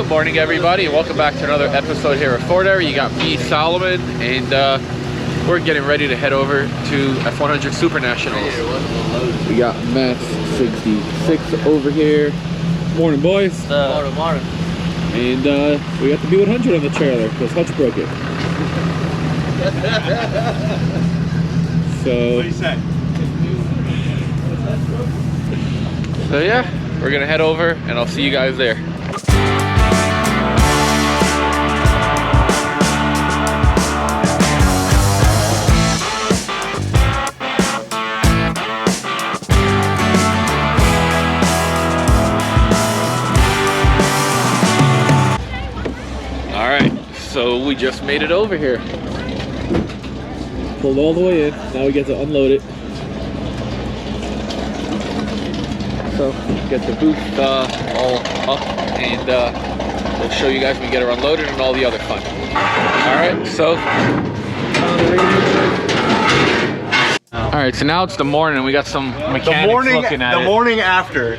Good morning, everybody, and welcome back to another episode here at Ford Air. You got me, Solomon, and we're getting ready to head over to F100 Supernationals. We got Max 66 over here. Morning, boys. Morning. And we got the B100 on the trailer because Hutch broke it. So, What do you say? So yeah, we're gonna head over, and I'll see you guys there. All right, so we just made it over here. Pulled all the way in. Now we get to unload it. So get the booth all up, and we'll show you guys when we get her unloaded and all the other fun. All right, so now it's the morning. We got some mechanics looking at it. The morning after.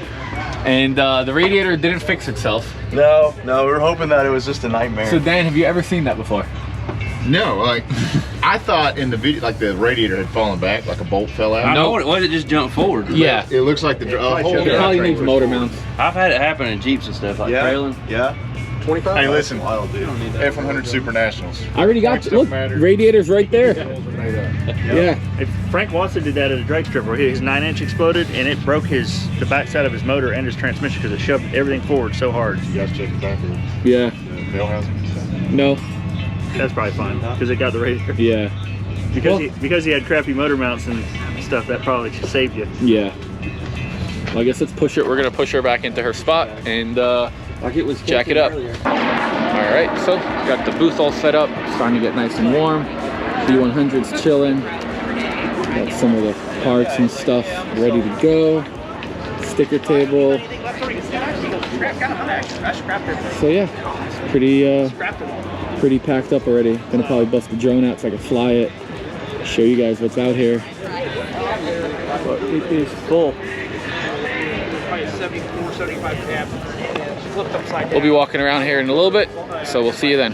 And the radiator didn't fix itself. No, we were hoping that it was just a nightmare. So Dan, have you ever seen that before? No, like I thought in the video, like the radiator had fallen back, like a bolt fell out. I know what it was. It just jumped forward. Yeah. It looks like the whole It probably needs motor mounts. I've had it happen in Jeeps and stuff, like trailing. Yeah. 25. Hey, listen, Wild, dude. F100 Supernationals. I already got, look, radiator's right there. Yeah. If Frank Watson did that at a drag strip where his 9-inch exploded and it broke the backside of his motor and his transmission because it shoved everything forward so hard. You guys check the back of it. Yeah. Bell has it. No. That's probably fine because it got the radiator. Yeah. Because he had crappy motor mounts and stuff, that probably saved you. Yeah. Well, I guess let's push it. We're gonna push her back into her spot and Like it was jack it up. All right, so got the booth all set up. Starting to get nice and warm. B100's chilling. Got some of the parts and stuff ready to go. Sticker table. So yeah, it's pretty packed up already. Gonna probably bust the drone out so I can fly it. Show you guys what's out here. But it is full. We'll be walking around here in a little bit, so we'll see you then.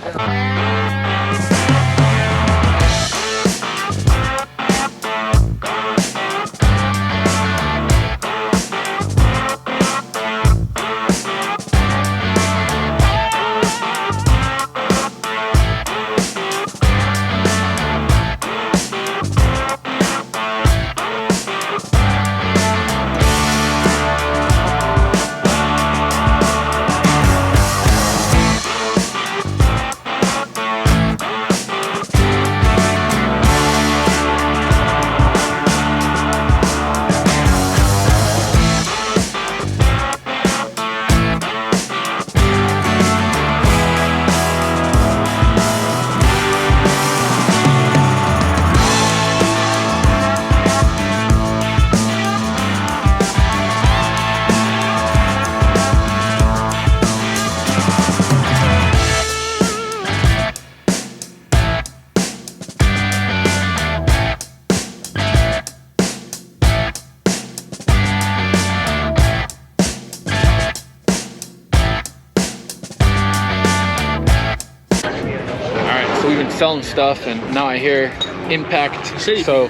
Selling stuff, and now I hear impact. So,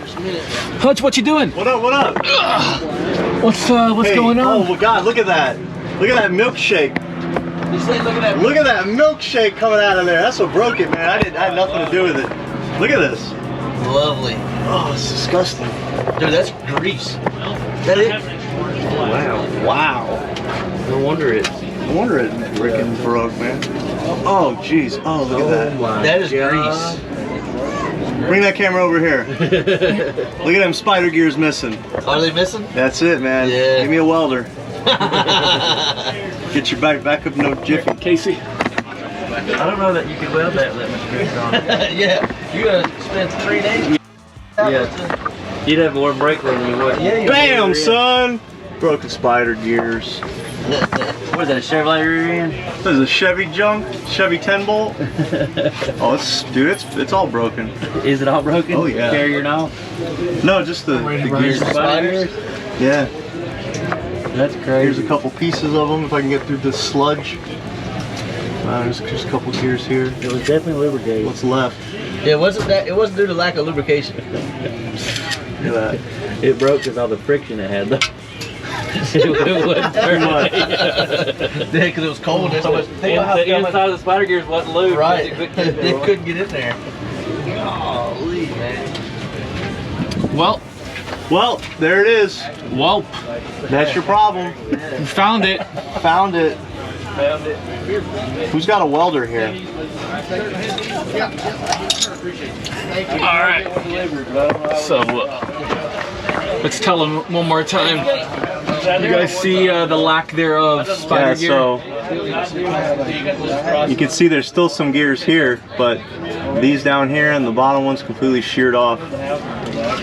Hutch, what you doing? What up? What up? What's going on? Oh my God! Look at that! Look at that milkshake! Look at that milkshake coming out of there. That's what broke it, man. I had nothing to do with it. Look at this. Lovely. Oh, it's disgusting. Dude, that's grease. Is that it? Wow. No wonder it. No wonder it freaking broke, man. Oh, jeez. Oh, look at that. That is grease. Bring that camera over here. Look at them spider gears missing. Are they missing? That's it, man. Yeah. Give me a welder. Get your back up no jiffy. Casey. I don't know that you could weld that much grease on it. Yeah. You gotta spend 3 days. Yeah. You'd have more brake run than you would. Yeah. Bam, son! Broken spider gears. What is that, a Chevrolet rear end? This is a Chevy junk, Chevy 10 bolt. Oh, it's all broken. Is it all broken? Oh yeah. Carrier and all? No, just the gears. Spiders? Yeah. That's crazy. Here's a couple pieces of them if I can get through this sludge. There's just a couple gears here. It was definitely lubricated. What's left? It wasn't due to lack of lubrication. Look at that. It broke because all the friction it had though. It wasn't Yeah, because it was cold. There's so much. the inside of the spider gears wasn't lubed. Right. It couldn't get in there. Golly, man. Well, there it is. Well, That's your problem. we found it. Found it. Who's got a welder here? All right. So let's tell them one more time. You guys see the lack there of spider gear? So you can see there's still some gears here, but these down here and the bottom one's completely sheared off.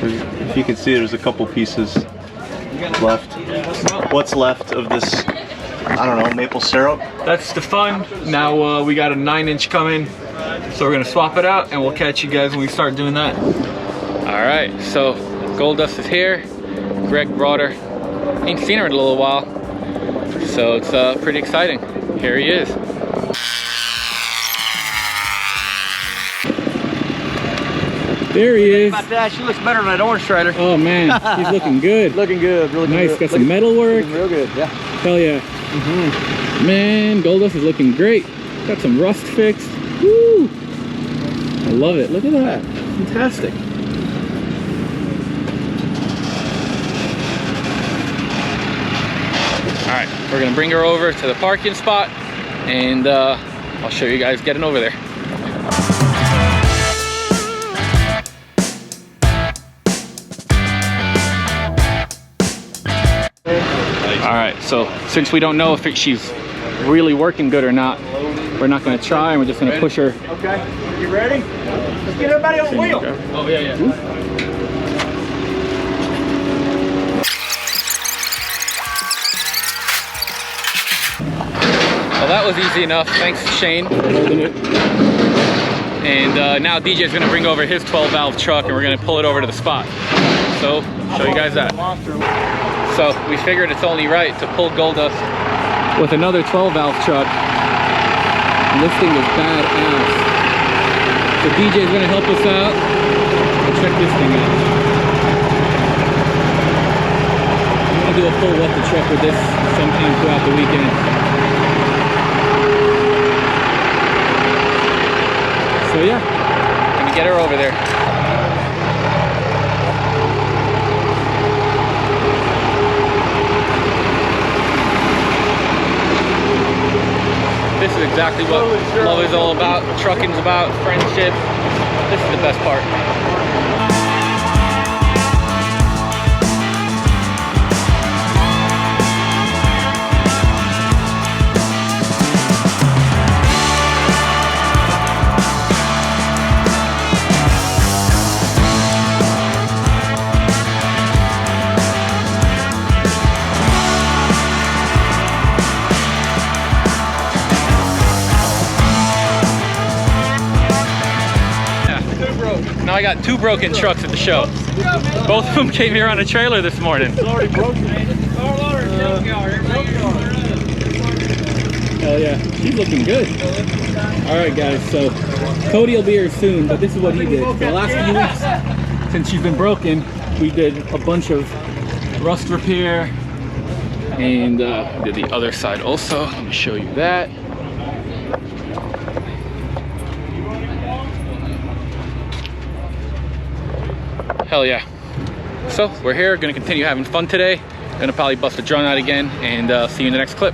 If you can see, there's a couple pieces left. What's left of this? I don't know, maple syrup? That's the fun. Now we got a 9-inch coming, so we're gonna swap it out and we'll catch you guys when we start doing that. All right, so Gold Dust is here. Greg brought her. Ain't seen her in a little while, so it's pretty exciting. Here he is. There he is. About that, she looks better than that orange strider. Oh man, he's looking good. Looking good, really Nice, good. got some metal work. Real good, yeah. Hell yeah. Man, Gold Dust is looking great. Got some rust fixed. Woo! I love it. Look at that. Fantastic. All right, we're gonna bring her over to the parking spot and I'll show you guys getting over there. All right, so since we don't know if she's really working good or not, we're not gonna try and we're just gonna push her. Okay, you ready? Let's get everybody on the wheel. Oh yeah, yeah. Well, that was easy enough. Thanks, Shane, for holding it. And now DJ's gonna bring over his 12-valve truck and we're gonna pull it over to the spot. So, show you guys that. So, we figured it's only right to pull Gold Dust with another 12-valve truck. And this thing is badass. So DJ's gonna help us out. Check this thing out. I'm gonna do a full what the truck with this sometime throughout the weekend. So yeah, let me get her over there. This is exactly what love is all about, trucking's about, friendship. This is the best part. Now I got 2 broken trucks at the show. Both of them came here on a trailer this morning. Hell yeah, she's looking good. Alright guys, so Cody will be here soon, but this is what he did. For the last few weeks, since she's been broken, we did a bunch of rust repair and did the other side also. Let me show you that. Hell yeah. So we're here, gonna continue having fun today. Gonna probably bust the drone out again and see you in the next clip.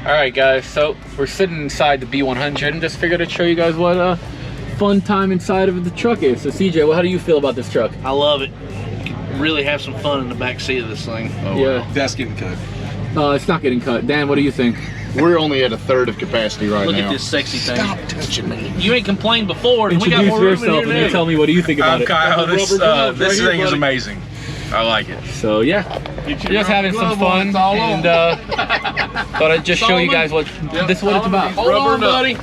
All right guys, so we're sitting inside the B100 and just figured I'd show you guys what a fun time inside of the truck is. So CJ, well, how do you feel about this truck? I love it. You can really have some fun in the back seat of this thing. Oh, Yeah. wow. That's getting cut. It's not getting cut. Dan, what do you think? We're only at 1/3 of capacity right Look now. at this sexy thing. Stop touching me. You ain't complained before, and we got Introduce more room in yourself here and you tell me what do you think about I'm it. Kyle. This thing is amazing. I like it. So yeah, just having some fun and thought I'd just show you guys what this is what it's about. Hold on, buddy.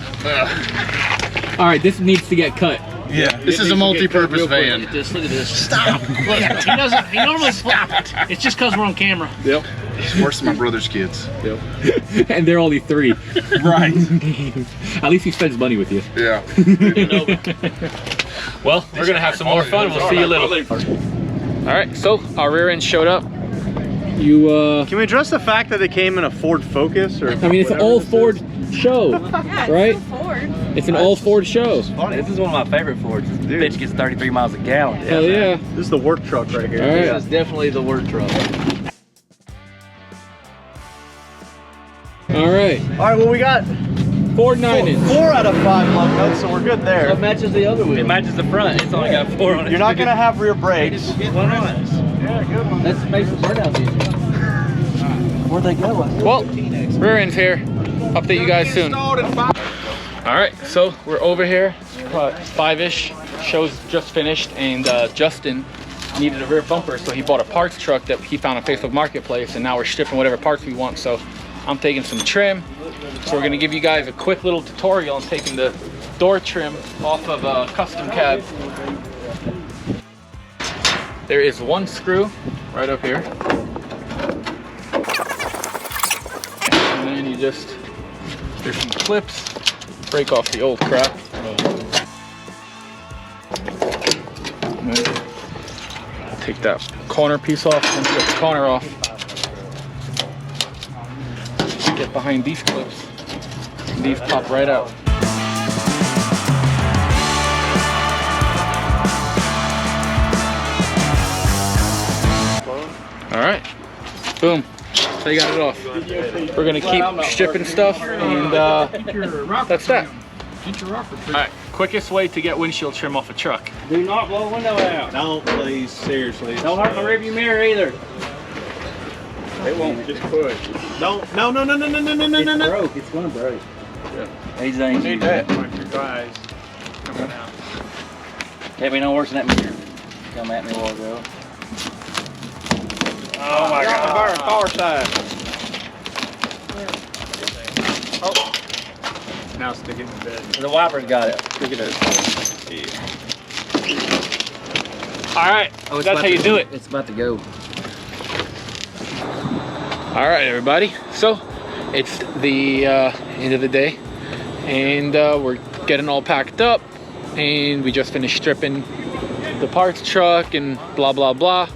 All right, this needs to get cut. Yeah. This is a multi-purpose van. Look at this. Look at this. Stop. Look, he doesn't. He normally stop it. It's just because we're on camera. Yep. He's worse than my brother's kids. Yep. And they're only 3. Right. At least he spends money with you. Yeah. Well, we're gonna have some more fun. We'll see you later. All right, so our rear end showed up. You Can we address the fact that it came in a Ford Focus? Or I mean, it's an all Ford show, Yeah, right? it's still Ford. It's an all Ford show. This is one of my favorite Fords. This bitch gets 33 miles a gallon. Hell yeah! This is the work truck right here. All right. This is definitely the work truck. All right, All right, well we got Ford 9-inch. 4 out of 5 lug nuts, so we're good there. It matches the other wheel. It matches the front. It's only got 4 on it. You're not gonna have rear brakes. Why not? Yeah, good one. That makes the burnouts easier. Where'd they go? Well, rear end's here. Update you guys soon. All right, so we're over here, 5-ish. Show's just finished, and Justin needed a rear bumper, so he bought a parts truck that he found on Facebook Marketplace, and now we're stripping whatever parts we want. So I'm taking some trim. So we're gonna give you guys a quick little tutorial on taking the door trim off of a custom cab. There is one screw right up here. And then you just, there's some clips, break off the old crap. And then take that corner piece off, and get the corner off. Get behind these clips. These pop right out. All right, boom. So you got it off. We're gonna keep stripping stuff, and that's that. All right, quickest way to get windshield trim off a truck. Do not blow the window out. Don't, please, seriously. Don't hurt my rearview mirror either. It won't. Just push. Don't. No. It's broke. It's gonna break. Yeah. These ain't Need that. Like your guys coming out. Can't be no worse than that mirror. Come at me a while ago. Oh my God. Far side. Oh. Now stick it in bed. The wiper's got it. Look at that. All right, Oh, that's how you do it. It's about to go. All right, everybody. So it's the end of the day, and we're getting all packed up, and we just finished stripping the parts truck and blah blah blah.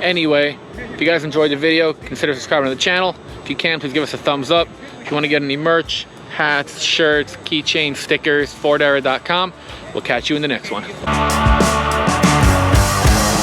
Anyway, if you guys enjoyed the video, consider subscribing to the channel. If you can, please give us a thumbs up. If you want to get any merch, hats, shirts, keychains, stickers, FordEra.com. We'll catch you in the next one.